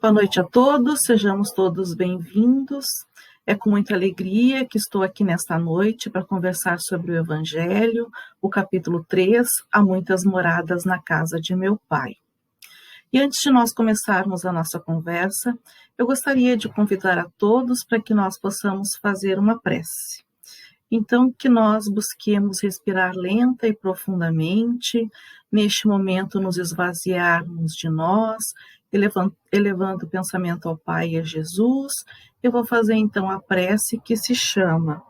Boa noite a todos, sejamos todos bem-vindos. É com muita alegria que estou aqui nesta noite para conversar sobre o Evangelho, o capítulo 3, Há muitas moradas na casa de meu Pai. E antes de nós começarmos a nossa conversa, eu gostaria de convidar a todos para que nós possamos fazer uma prece. Então, que nós busquemos respirar lenta e profundamente, neste momento nos esvaziarmos de nós, elevando o pensamento ao Pai e a Jesus. Eu vou fazer então a prece que se chama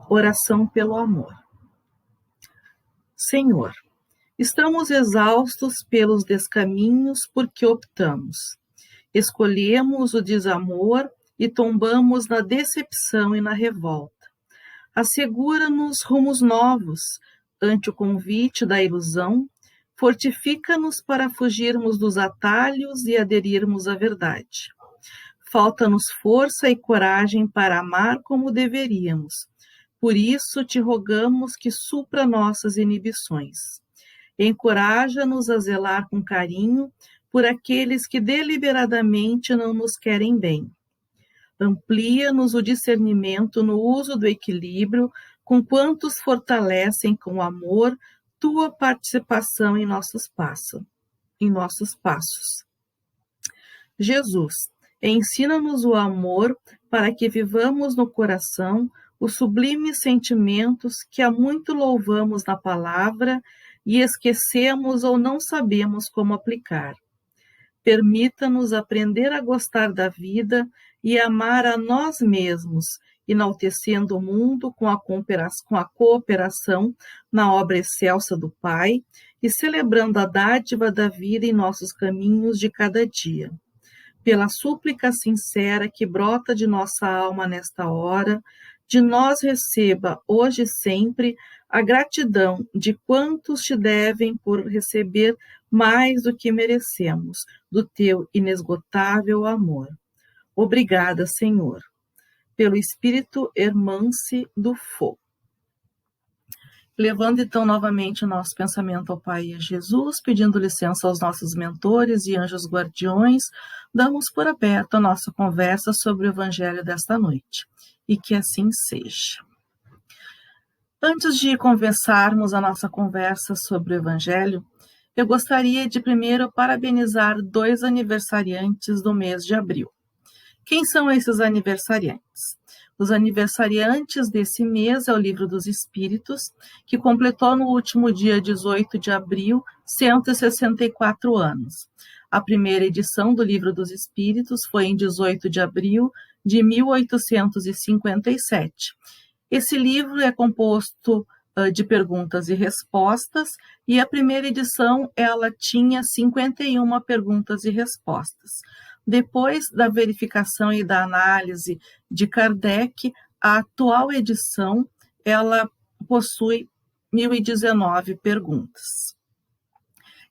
Oração pelo Amor. Senhor, estamos exaustos pelos descaminhos por que optamos. Escolhemos o desamor e tombamos na decepção e na revolta. Assegura-nos rumos novos ante o convite da ilusão, fortifica-nos para fugirmos dos atalhos e aderirmos à verdade. Falta-nos força e coragem para amar como deveríamos. Por isso te rogamos que supra nossas inibições. Encoraja-nos a zelar com carinho por aqueles que deliberadamente não nos querem bem. Amplia-nos o discernimento no uso do equilíbrio, com quantos fortalecem com amor tua participação em nossos passos. Jesus, ensina-nos o amor para que vivamos no coração os sublimes sentimentos que há muito louvamos na palavra e esquecemos ou não sabemos como aplicar. Permita-nos aprender a gostar da vida e amar a nós mesmos, enaltecendo o mundo com a cooperação na obra excelsa do Pai e celebrando a dádiva da vida em nossos caminhos de cada dia. Pela súplica sincera que brota de nossa alma nesta hora, de nós receba, hoje e sempre, a gratidão de quantos te devem por receber mais do que merecemos, do teu inesgotável amor. Obrigada, Senhor, pelo Espírito Hermance do Fogo. Levando então novamente o nosso pensamento ao Pai e a Jesus, pedindo licença aos nossos mentores e anjos guardiões, damos por aberto a nossa conversa sobre o Evangelho desta noite. E que assim seja. Antes de começarmos a nossa conversa sobre o Evangelho, eu gostaria de primeiro parabenizar 2 aniversariantes do mês de abril. Quem são esses aniversariantes? Os aniversariantes desse mês é o Livro dos Espíritos, que completou no último dia 18 de abril 164 anos. A primeira edição do Livro dos Espíritos foi em 18 de abril de 1857. Esse livro é composto de perguntas e respostas, e a primeira edição ela tinha 51 perguntas e respostas. Depois da verificação e da análise de Kardec, a atual edição ela possui 1019 perguntas.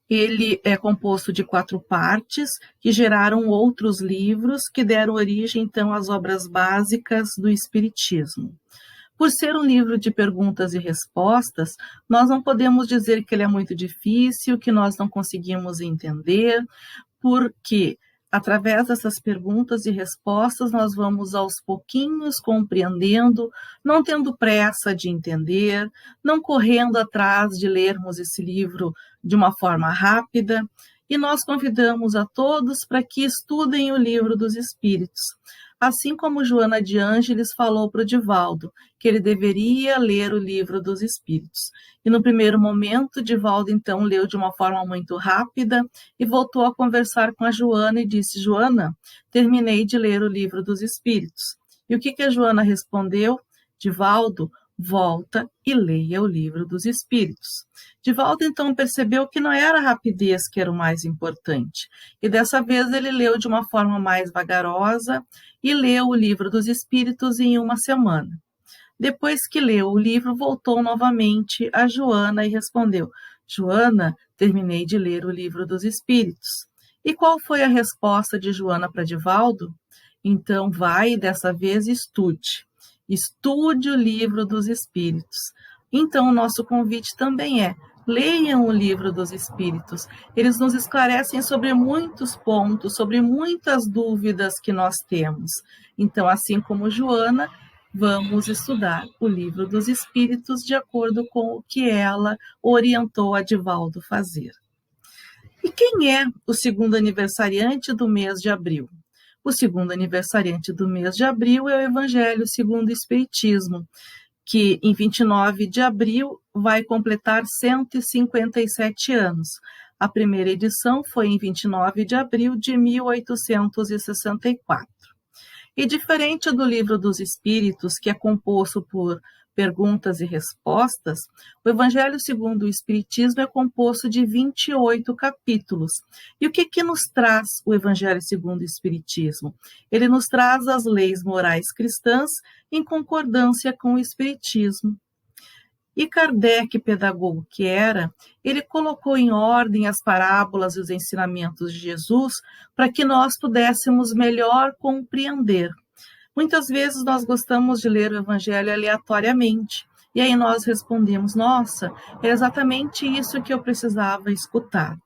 Ele é composto de 4 partes, que geraram outros livros que deram origem, então, às obras básicas do Espiritismo. Por ser um livro de perguntas e respostas, nós não podemos dizer que ele é muito difícil, que nós não conseguimos entender, porque através dessas perguntas e respostas nós vamos aos pouquinhos compreendendo, não tendo pressa de entender, não correndo atrás de lermos esse livro de uma forma rápida, e nós convidamos a todos para que estudem o Livro dos Espíritos. Assim como Joana de Ângeles falou para o Divaldo, que ele deveria ler o Livro dos Espíritos. E no primeiro momento, Divaldo então leu de uma forma muito rápida e voltou a conversar com a Joana e disse: Joana, terminei de ler o Livro dos Espíritos. E o que a Joana respondeu? Divaldo, volta e leia o Livro dos Espíritos. Divaldo então percebeu que não era a rapidez que era o mais importante, e dessa vez ele leu de uma forma mais vagarosa e leu o Livro dos Espíritos em uma semana. Depois que leu o livro, voltou novamente a Joana e respondeu: Joana, terminei de ler o Livro dos Espíritos. E qual foi a resposta de Joana para Divaldo? Então vai, dessa vez, estude o Livro dos Espíritos. Então o nosso convite também é: Leiam o Livro dos Espíritos. Eles nos esclarecem sobre muitos pontos, sobre muitas dúvidas que nós temos. Então, assim como Joana, vamos estudar o Livro dos Espíritos de acordo com o que ela orientou a Divaldo fazer. E quem é o segundo aniversariante do mês de abril? O segundo aniversariante do mês de abril é o Evangelho segundo o Espiritismo, que em 29 de abril vai completar 157 anos. A primeira edição foi em 29 de abril de 1864. E diferente do Livro dos Espíritos, que é composto por perguntas e respostas, o Evangelho segundo o Espiritismo é composto de 28 capítulos. E o que nos traz o Evangelho segundo o Espiritismo? Ele nos traz as leis morais cristãs em concordância com o Espiritismo. E Kardec, pedagogo que era, ele colocou em ordem as parábolas e os ensinamentos de Jesus para que nós pudéssemos melhor compreender. Muitas vezes nós gostamos de ler o Evangelho aleatoriamente, e aí nós respondemos, nossa, é exatamente isso que eu precisava escutar.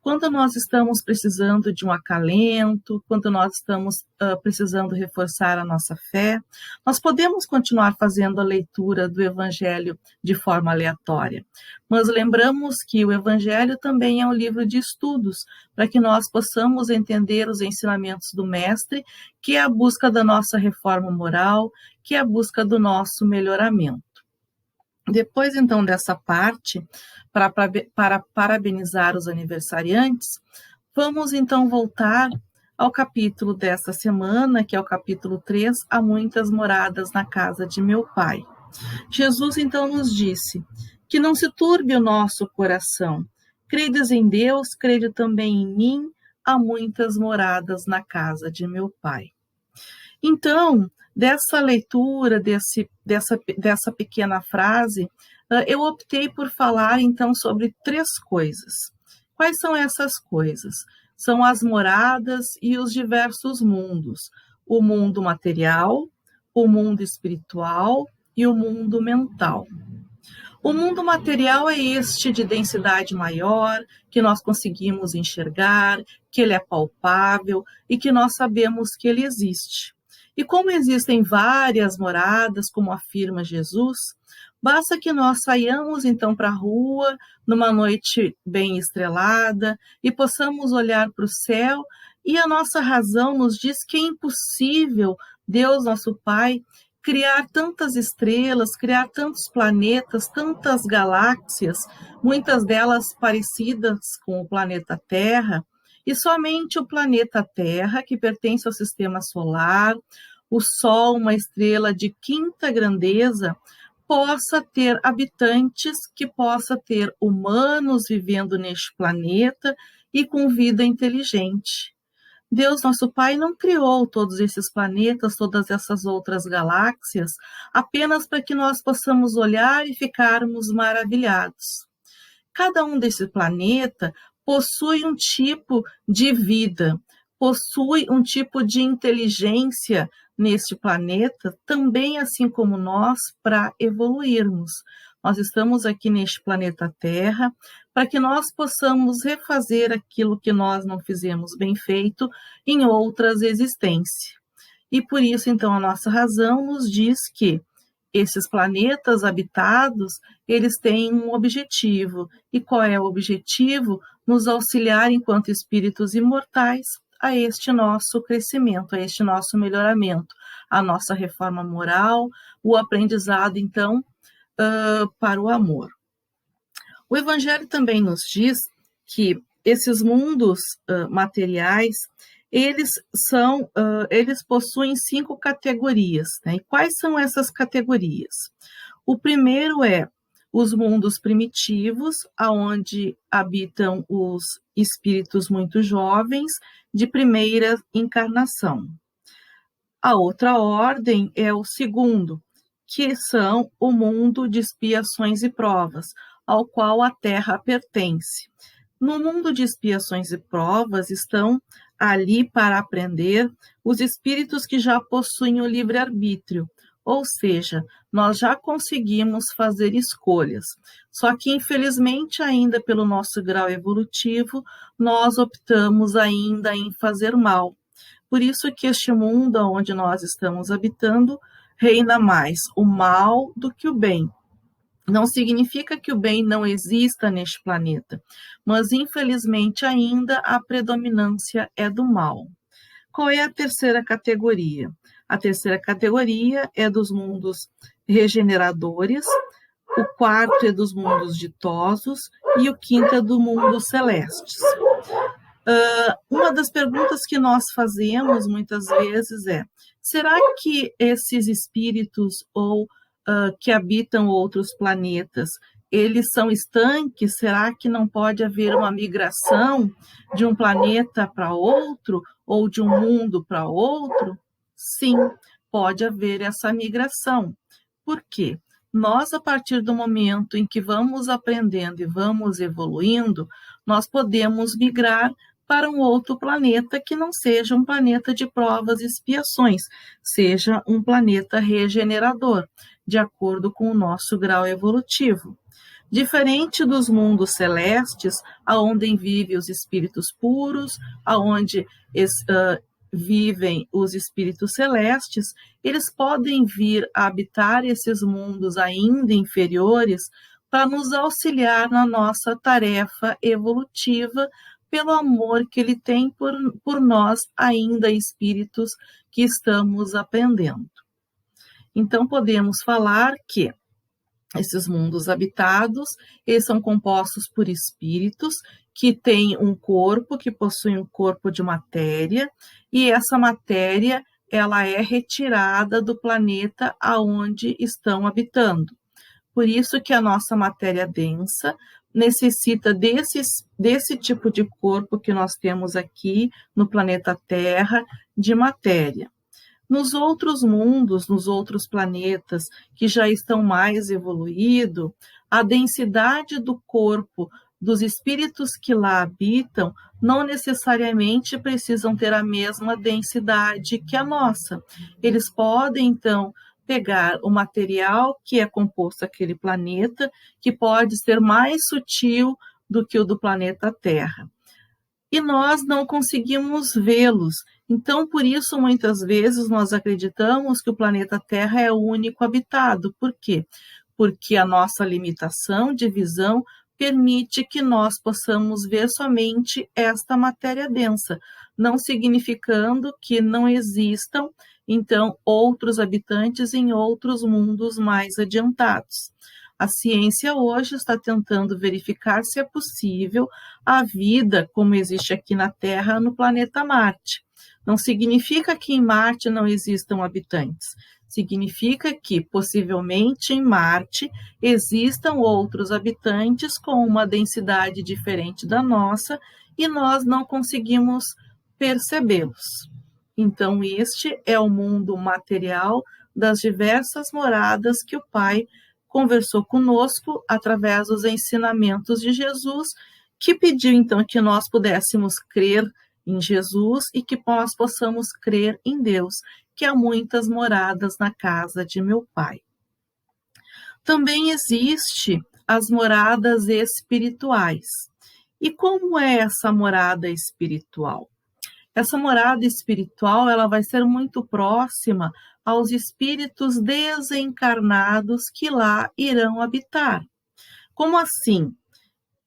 Quando nós estamos precisando de um acalento, quando nós estamos precisando reforçar a nossa fé, nós podemos continuar fazendo a leitura do Evangelho de forma aleatória. Mas lembramos que o Evangelho também é um livro de estudos, para que nós possamos entender os ensinamentos do Mestre, que é a busca da nossa reforma moral, que é a busca do nosso melhoramento. Depois, então, dessa parte, para parabenizar os aniversariantes, vamos, então, voltar ao capítulo desta semana, que é o capítulo 3, Há muitas moradas na casa de meu Pai. Jesus, então, nos disse que não se turbe o nosso coração. Credes em Deus, crede também em mim, há muitas moradas na casa de meu Pai. Então, dessa leitura, dessa pequena frase, eu optei por falar, então, sobre 3 coisas. Quais são essas coisas? São as moradas e os diversos mundos. O mundo material, o mundo espiritual e o mundo mental. O mundo material é este de densidade maior, que nós conseguimos enxergar, que ele é palpável e que nós sabemos que ele existe. E como existem várias moradas, como afirma Jesus, basta que nós saiamos então para a rua, numa noite bem estrelada, e possamos olhar para o céu, e a nossa razão nos diz que é impossível Deus, nosso Pai, criar tantas estrelas, criar tantos planetas, tantas galáxias, muitas delas parecidas com o planeta Terra, e somente o planeta Terra, que pertence ao sistema solar, o Sol, uma estrela de quinta grandeza, possa ter habitantes, que possa ter humanos vivendo neste planeta e com vida inteligente. Deus, nosso Pai, não criou todos esses planetas, todas essas outras galáxias, apenas para que nós possamos olhar e ficarmos maravilhados. Cada um desses planetas possui um tipo de vida, possui um tipo de inteligência neste planeta, também assim como nós, para evoluirmos. Nós estamos aqui neste planeta Terra para que nós possamos refazer aquilo que nós não fizemos bem feito em outras existências. E por isso, então, a nossa razão nos diz que esses planetas habitados, eles têm um objetivo. E qual é o objetivo? Nos auxiliar enquanto espíritos imortais a este nosso crescimento, a este nosso melhoramento, a nossa reforma moral, o aprendizado, então, para o amor. O Evangelho também nos diz que esses mundos materiais, eles possuem 5 categorias, né? E quais são essas categorias? O primeiro é os mundos primitivos, aonde habitam os espíritos muito jovens de primeira encarnação. A outra ordem é o segundo, que são o mundo de expiações e provas, ao qual a Terra pertence. No mundo de expiações e provas estão ali para aprender os espíritos que já possuem o livre-arbítrio, Ou seja, nós já conseguimos fazer escolhas. Só que, infelizmente, ainda pelo nosso grau evolutivo, nós optamos ainda em fazer mal. Por isso que este mundo onde nós estamos habitando reina mais o mal do que o bem. Não significa que o bem não exista neste planeta, mas infelizmente ainda a predominância é do mal. Qual é a terceira categoria? A terceira categoria é dos mundos regeneradores, o quarto é dos mundos ditosos e o quinto é do mundo celestes. Uma das perguntas que nós fazemos muitas vezes é: será que esses espíritos ou que habitam outros planetas, eles são estanques? Será que não pode haver uma migração de um planeta para outro ou de um mundo para outro? Sim, pode haver essa migração. Por quê? Nós, a partir do momento em que vamos aprendendo e vamos evoluindo, nós podemos migrar para um outro planeta que não seja um planeta de provas e expiações, seja um planeta regenerador, de acordo com o nosso grau evolutivo. Diferente dos mundos celestes, aonde vivem os espíritos puros, aonde vivem os espíritos celestes, eles podem vir a habitar esses mundos ainda inferiores para nos auxiliar na nossa tarefa evolutiva, pelo amor que ele tem por nós, ainda espíritos que estamos aprendendo. Então, podemos falar que esses mundos habitados, eles são compostos por espíritos que têm um corpo, que possuem um corpo de matéria, e essa matéria ela é retirada do planeta aonde estão habitando. Por isso que a nossa matéria densa necessita desse tipo de corpo que nós temos aqui no planeta Terra, de matéria. Nos outros mundos, nos outros planetas que já estão mais evoluídos, a densidade do corpo dos espíritos que lá habitam não necessariamente precisam ter a mesma densidade que a nossa. Eles podem, então, pegar o material que é composto aquele planeta, que pode ser mais sutil do que o do planeta Terra. E nós não conseguimos vê-los. Então, por isso, muitas vezes, nós acreditamos que o planeta Terra é o único habitado. Por quê? Porque a nossa limitação de visão permite que nós possamos ver somente esta matéria densa, não significando que não existam, então, outros habitantes em outros mundos mais adiantados. A ciência hoje está tentando verificar se é possível a vida como existe aqui na Terra no planeta Marte. Não significa que em Marte não existam habitantes. Significa que, possivelmente, em Marte existam outros habitantes com uma densidade diferente da nossa e nós não conseguimos percebê-los. Então, este é o mundo material das diversas moradas que o Pai conversou conosco através dos ensinamentos de Jesus, que pediu, então, que nós pudéssemos crer em Jesus e que nós possamos crer em Deus, que há muitas moradas na casa de meu Pai. Também existe as moradas espirituais. E como é essa morada espiritual? Essa morada espiritual, ela vai ser muito próxima aos espíritos desencarnados que lá irão habitar. Como assim?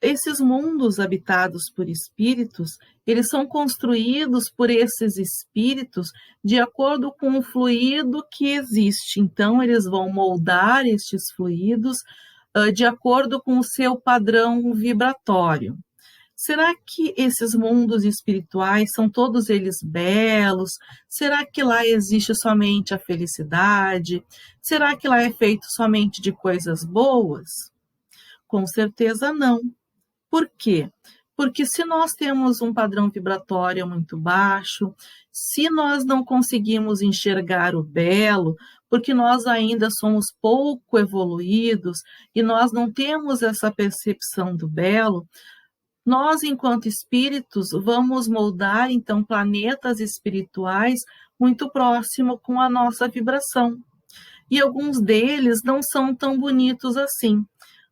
Esses mundos habitados por espíritos, eles são construídos por esses espíritos de acordo com o fluido que existe. Então, eles vão moldar estes fluidos de acordo com o seu padrão vibratório. Será que esses mundos espirituais são todos eles belos? Será que lá existe somente a felicidade? Será que lá é feito somente de coisas boas? Com certeza não. Por quê? Porque se nós temos um padrão vibratório muito baixo, se nós não conseguimos enxergar o belo, porque nós ainda somos pouco evoluídos e nós não temos essa percepção do belo, nós, enquanto espíritos, vamos moldar, então, planetas espirituais muito próximo com a nossa vibração. e alguns deles não são tão bonitos assim.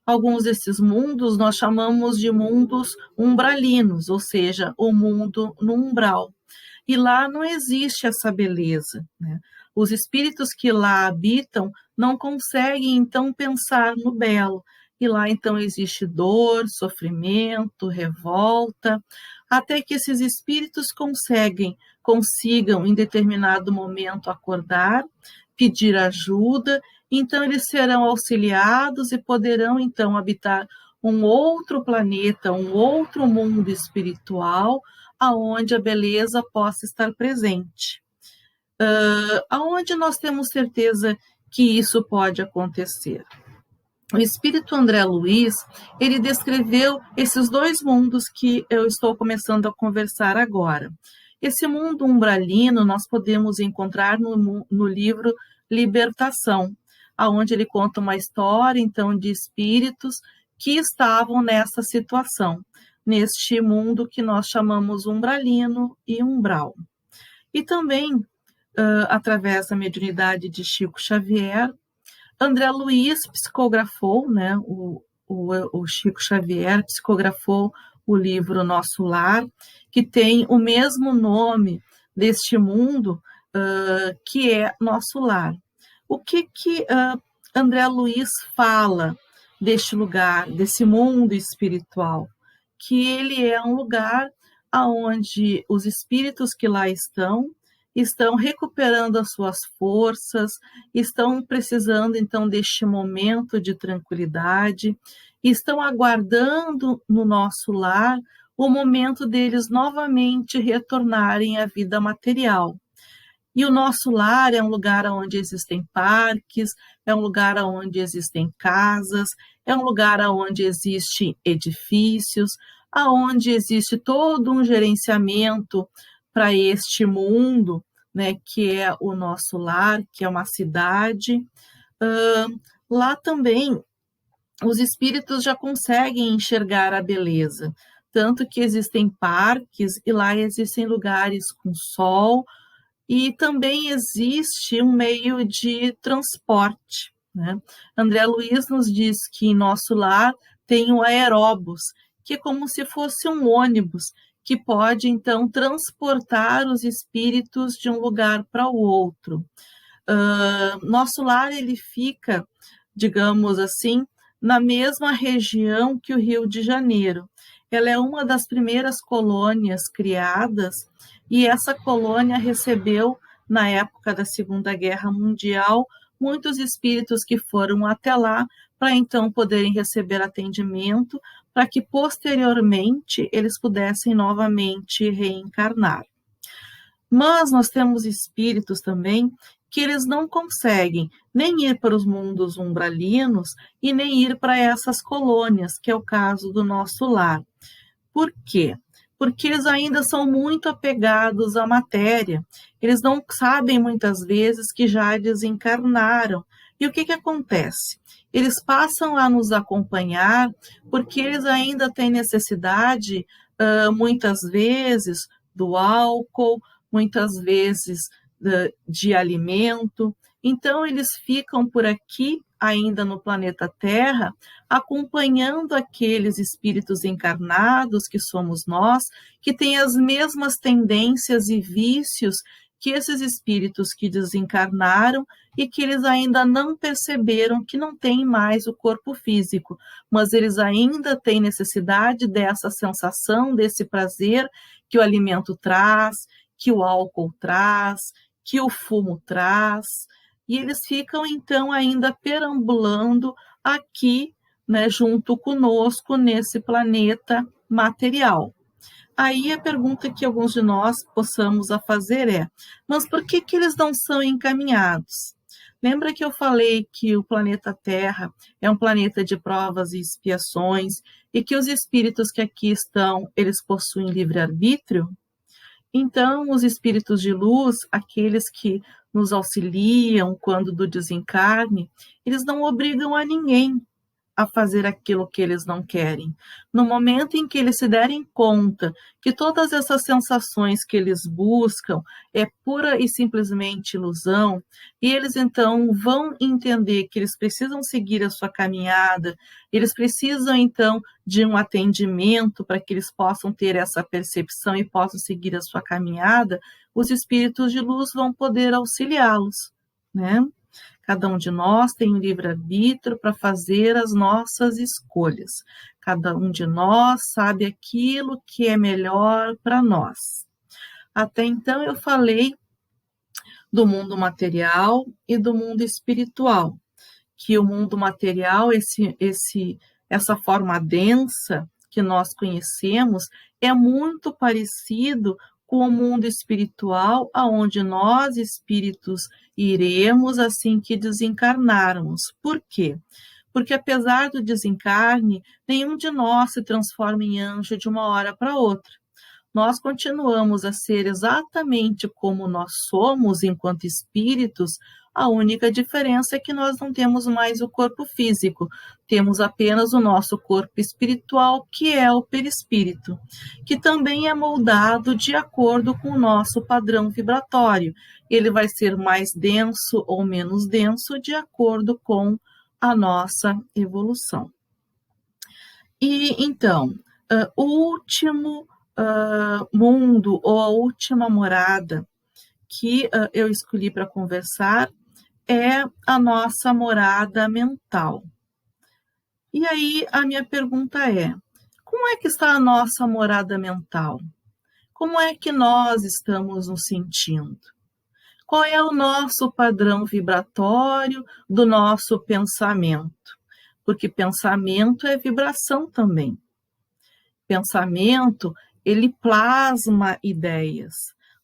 Alguns desses mundos nós chamamos de mundos umbralinos, ou seja, o mundo no umbral. E lá não existe essa beleza, né? Os espíritos que lá habitam não conseguem, então, pensar no belo. E lá, então, existe dor, sofrimento, revolta, até que esses espíritos consigam, em determinado momento, acordar, pedir ajuda, então eles serão auxiliados e poderão, então, habitar um outro planeta, um outro mundo espiritual, aonde a beleza possa estar presente. Aonde nós temos certeza que isso pode acontecer? O espírito André Luiz, ele descreveu esses dois mundos que eu estou começando a conversar agora. Esse mundo umbralino nós podemos encontrar no livro Libertação, aonde ele conta uma história, então, de espíritos que estavam nessa situação, neste mundo que nós chamamos umbralino e umbral. E também, através da mediunidade de Chico Xavier, André Luiz psicografou, né, o Chico Xavier psicografou o livro Nosso Lar, que tem o mesmo nome deste mundo, que é Nosso Lar. O que André Luiz fala deste lugar, desse mundo espiritual? Que ele é um lugar onde os espíritos que lá estão recuperando as suas forças, estão precisando então deste momento de tranquilidade, estão aguardando no nosso lar o momento deles novamente retornarem à vida material. E o nosso lar é um lugar onde existem parques, é um lugar onde existem casas, é um lugar onde existem edifícios, aonde existe todo um gerenciamento para este mundo, né, que é o nosso lar, que é uma cidade. Lá também os espíritos já conseguem enxergar a beleza, tanto que existem parques e lá existem lugares com sol, e também existe um meio de transporte, né? André Luiz nos diz que em nosso lar tem o aeróbus, que é como se fosse um ônibus, que pode, então, transportar os espíritos de um lugar para o outro. Nosso lar, ele fica, digamos assim, na mesma região que o Rio de Janeiro. Ela é uma das primeiras colônias criadas, e essa colônia recebeu, na época da Segunda Guerra Mundial, muitos espíritos que foram até lá para então poderem receber atendimento, para que posteriormente eles pudessem novamente reencarnar. Mas nós temos espíritos também que eles não conseguem nem ir para os mundos umbralinos e nem ir para essas colônias, que é o caso do nosso lar. Por quê? Porque eles ainda são muito apegados à matéria. Eles não sabem muitas vezes que já desencarnaram. E o que acontece? Eles passam a nos acompanhar porque eles ainda têm necessidade, muitas vezes, do álcool, muitas vezes de alimento. Então, eles ficam por aqui, ainda no planeta Terra, acompanhando aqueles espíritos encarnados que somos nós, que têm as mesmas tendências e vícios que esses espíritos que desencarnaram e que eles ainda não perceberam que não têm mais o corpo físico, mas eles ainda têm necessidade dessa sensação, desse prazer que o alimento traz, que o álcool traz, que o fumo traz, e eles ficam então ainda perambulando aqui, né, junto conosco nesse planeta material. Aí a pergunta que alguns de nós possamos a fazer é: mas por que eles não são encaminhados? Lembra que eu falei que o planeta Terra é um planeta de provas e expiações e que os espíritos que aqui estão, eles possuem livre-arbítrio? Então, os espíritos de luz, aqueles que nos auxiliam quando do desencarne, eles não obrigam a ninguém a fazer aquilo que eles não querem. No momento em que eles se derem conta que todas essas sensações que eles buscam é pura e simplesmente ilusão, e eles então vão entender que eles precisam seguir a sua caminhada, eles precisam então de um atendimento para que eles possam ter essa percepção e possam seguir a sua caminhada, os espíritos de luz vão poder auxiliá-los, né? Cada um de nós tem um livre-arbítrio para fazer as nossas escolhas. Cada um de nós sabe aquilo que é melhor para nós. Até então eu falei do mundo material e do mundo espiritual, que o mundo material, essa forma densa que nós conhecemos, é muito parecido com o mundo espiritual, aonde nós, espíritos, iremos assim que desencarnarmos. Por quê? Porque apesar do desencarne, nenhum de nós se transforma em anjo de uma hora para outra. Nós continuamos a ser exatamente como nós somos enquanto espíritos. A única diferença é que nós não temos mais o corpo físico, temos apenas o nosso corpo espiritual, que é o perispírito, que também é moldado de acordo com o nosso padrão vibratório. Ele vai ser mais denso ou menos denso de acordo com a nossa evolução. E então, o último mundo ou a última morada que eu escolhi para conversar é a nossa morada mental. E aí a minha pergunta é: como é que está a nossa morada mental? Como é que nós estamos nos sentindo? Qual é o nosso padrão vibratório do nosso pensamento? Porque pensamento é vibração também. Pensamento, ele plasma ideias.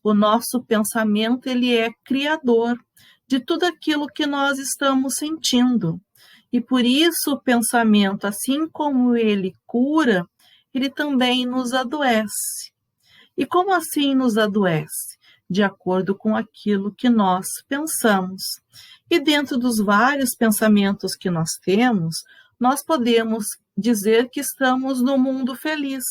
O nosso pensamento, ele é criador de tudo aquilo que nós estamos sentindo. E por isso o pensamento, assim como ele cura, ele também nos adoece. E como assim nos adoece? De acordo com aquilo que nós pensamos. E dentro dos vários pensamentos que nós temos, nós podemos dizer que estamos no mundo feliz.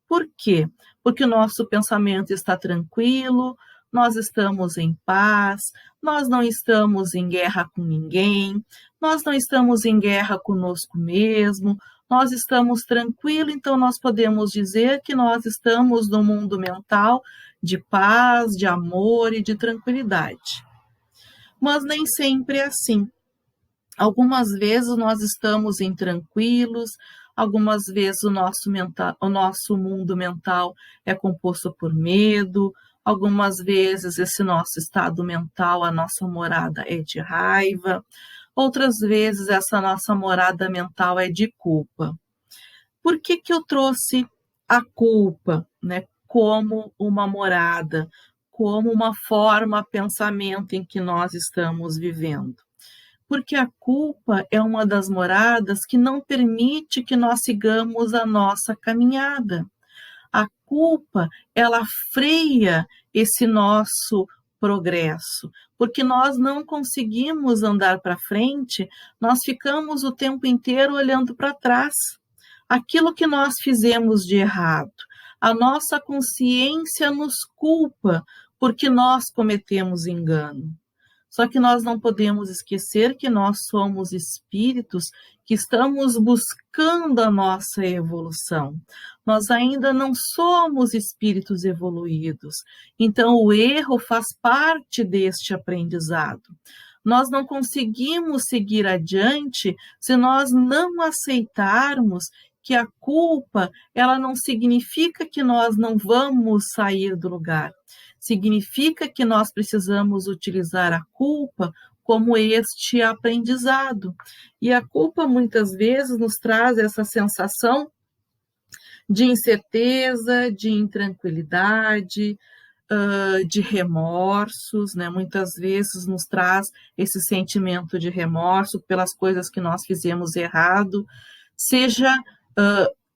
Por quê? Porque o nosso pensamento está tranquilo, nós estamos em paz, nós não estamos em guerra com ninguém, nós não estamos em guerra conosco mesmo, nós estamos tranquilos, então nós podemos dizer que nós estamos no mundo mental de paz, de amor e de tranquilidade. Mas nem sempre é assim. Algumas vezes nós estamos intranquilos, algumas vezes o nosso mundo mental é composto por medo, algumas vezes esse nosso estado mental, a nossa morada é de raiva, outras vezes essa nossa morada mental é de culpa. Por que eu trouxe a culpa, né, como uma morada, como uma forma, pensamento em que nós estamos vivendo? Porque a culpa é uma das moradas que não permite que nós sigamos a nossa caminhada. A culpa, ela freia esse nosso progresso, porque nós não conseguimos andar para frente, nós ficamos o tempo inteiro olhando para trás. Aquilo que nós fizemos de errado, a nossa consciência nos culpa porque nós cometemos engano. Só que nós não podemos esquecer que nós somos espíritos que estamos buscando a nossa evolução. Nós ainda não somos espíritos evoluídos. Então, o erro faz parte deste aprendizado. Nós não conseguimos seguir adiante se nós não aceitarmos que a culpa, ela não significa que nós não vamos sair do lugar. Significa que nós precisamos utilizar a culpa como este aprendizado. E a culpa muitas vezes nos traz essa sensação de incerteza, de intranquilidade, de remorsos, né? Muitas vezes nos traz esse sentimento de remorso pelas coisas que nós fizemos errado, seja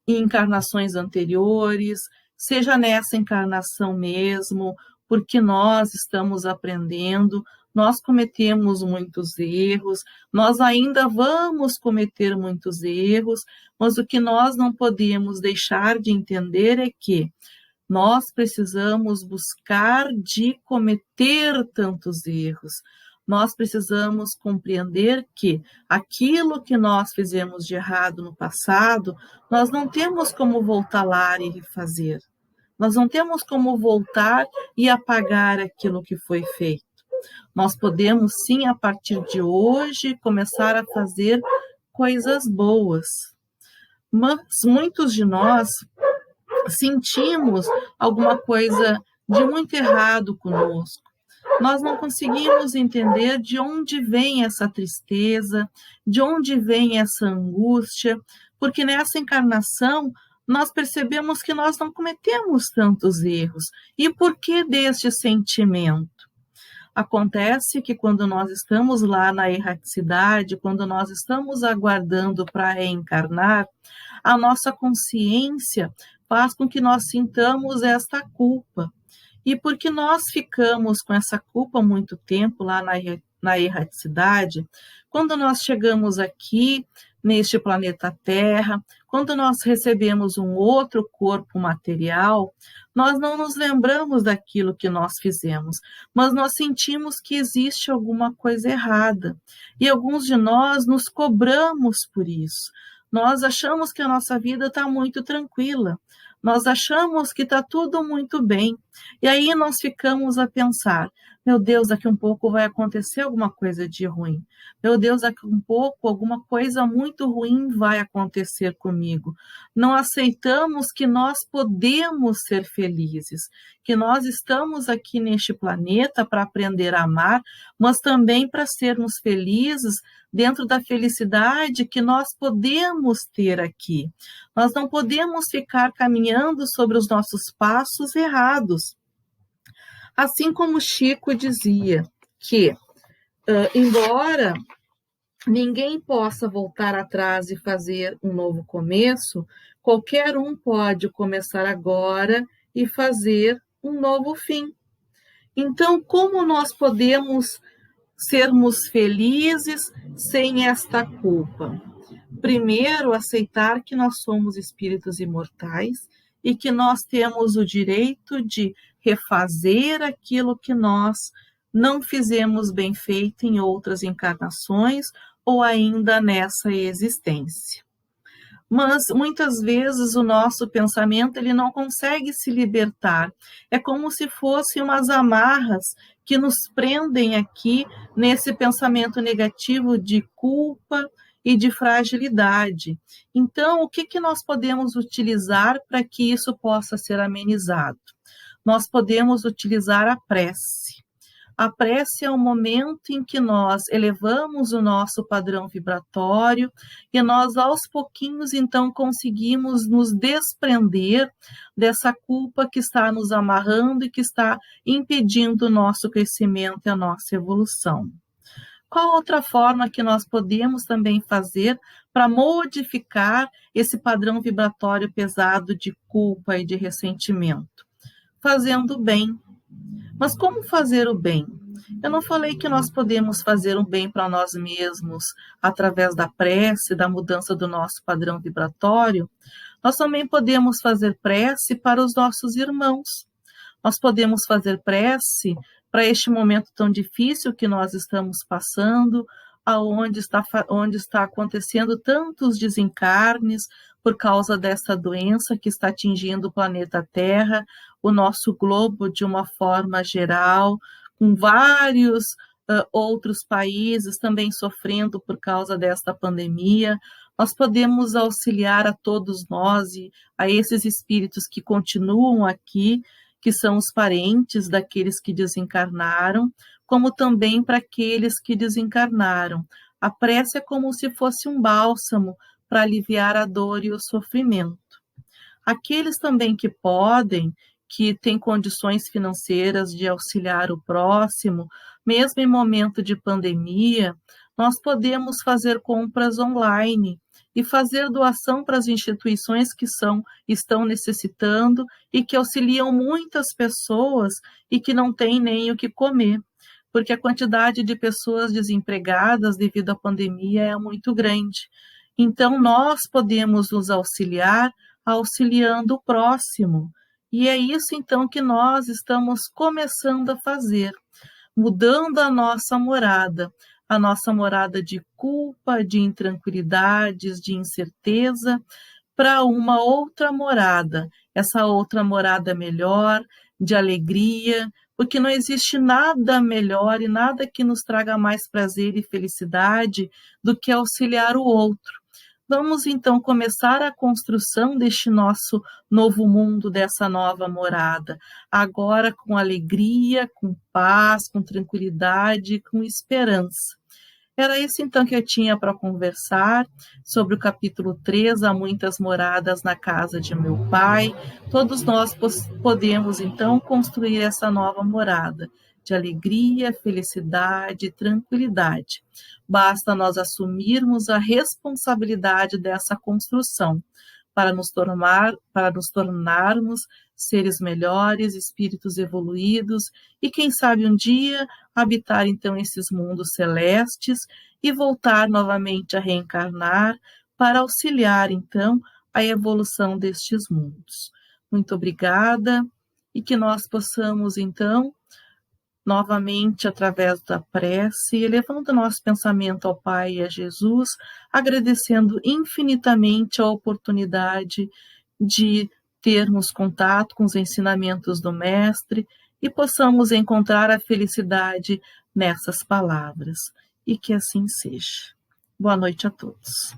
em encarnações anteriores, seja nessa encarnação mesmo, porque nós estamos aprendendo, Nós cometemos muitos erros, nós ainda vamos cometer muitos erros, mas o que nós não podemos deixar de entender é que nós precisamos buscar de cometer tantos erros. Nós precisamos compreender que aquilo que nós fizemos de errado no passado, nós não temos como voltar lá e refazer. Nós não temos como voltar e apagar aquilo que foi feito. Nós podemos, sim, a partir de hoje, começar a fazer coisas boas. Mas muitos de nós sentimos alguma coisa de muito errado conosco. Nós não conseguimos entender de onde vem essa tristeza, de onde vem essa angústia, porque nessa encarnação nós percebemos que nós não cometemos tantos erros. E por que deste sentimento? Acontece que quando nós estamos lá na erraticidade, quando nós estamos aguardando para reencarnar, a nossa consciência faz com que nós sintamos esta culpa. E porque nós ficamos com essa culpa muito tempo lá na erraticidade, quando nós chegamos aqui neste planeta Terra, quando nós recebemos um outro corpo material, nós não nos lembramos daquilo que nós fizemos, mas nós sentimos que existe alguma coisa errada. E alguns de nós nos cobramos por isso. Nós achamos que a nossa vida está muito tranquila. Nós achamos que está tudo muito bem. E aí nós ficamos a pensar, meu Deus, daqui um pouco vai acontecer alguma coisa de ruim. Meu Deus, daqui um pouco alguma coisa muito ruim vai acontecer comigo. Não aceitamos que nós podemos ser felizes, que nós estamos aqui neste planeta para aprender a amar, mas também para sermos felizes dentro da felicidade que nós podemos ter aqui. Nós não podemos ficar caminhando sobre os nossos passos errados. Assim como Chico dizia que, embora ninguém possa voltar atrás e fazer um novo começo, qualquer um pode começar agora e fazer um novo fim. Então, como nós podemos sermos felizes sem esta culpa? Primeiro, aceitar que nós somos espíritos imortais e que nós temos o direito de refazer aquilo que nós não fizemos bem feito em outras encarnações ou ainda nessa existência. Mas muitas vezes o nosso pensamento ele não consegue se libertar. É como se fossem umas amarras que nos prendem aqui nesse pensamento negativo de culpa e de fragilidade. Então, o que nós podemos utilizar para que isso possa ser amenizado? Nós podemos utilizar a prece. A prece é o momento em que nós elevamos o nosso padrão vibratório e nós, aos pouquinhos, então, conseguimos nos desprender dessa culpa que está nos amarrando e que está impedindo o nosso crescimento e a nossa evolução. Qual outra forma que nós podemos também fazer para modificar esse padrão vibratório pesado de culpa e de ressentimento? Fazendo o bem. Mas como fazer o bem? Eu não falei que nós podemos fazer um bem para nós mesmos através da prece, da mudança do nosso padrão vibratório. Nós também podemos fazer prece para os nossos irmãos. Nós podemos fazer prece para este momento tão difícil que nós estamos passando, onde está acontecendo tantos desencarnes por causa dessa doença que está atingindo o planeta Terra, o nosso globo de uma forma geral, com vários outros países também sofrendo por causa desta pandemia. Nós podemos auxiliar a todos nós e a esses espíritos que continuam aqui, que são os parentes daqueles que desencarnaram, como também para aqueles que desencarnaram. A prece é como se fosse um bálsamo para aliviar a dor e o sofrimento. Aqueles também que podem, que têm condições financeiras de auxiliar o próximo, mesmo em momento de pandemia, nós podemos fazer compras online e fazer doação para as instituições que estão necessitando e que auxiliam muitas pessoas e que não têm nem o que comer. porque a quantidade de pessoas desempregadas devido à pandemia é muito grande. Então, nós podemos nos auxiliar auxiliando o próximo. E é isso, então, que nós estamos começando a fazer, mudando a nossa morada de culpa, de intranquilidades, de incerteza, para uma outra morada, essa outra morada melhor, de alegria, porque não existe nada melhor e nada que nos traga mais prazer e felicidade do que auxiliar o outro. Vamos então começar a construção deste nosso novo mundo, dessa nova morada, agora com alegria, com paz, com tranquilidade, com esperança. Era isso então que eu tinha para conversar sobre o capítulo 3, Há muitas moradas na casa de meu pai. Todos nós podemos então construir essa nova morada de alegria, felicidade, tranquilidade. Basta nós assumirmos a responsabilidade dessa construção para nos tornarmos seres melhores, espíritos evoluídos e quem sabe um dia habitar então esses mundos celestes e voltar novamente a reencarnar para auxiliar então a evolução destes mundos. Muito obrigada e que nós possamos então novamente através da prece, elevando nosso pensamento ao Pai e a Jesus, agradecendo infinitamente a oportunidade de termos contato com os ensinamentos do Mestre e possamos encontrar a felicidade nessas palavras. E que assim seja. Boa noite a todos.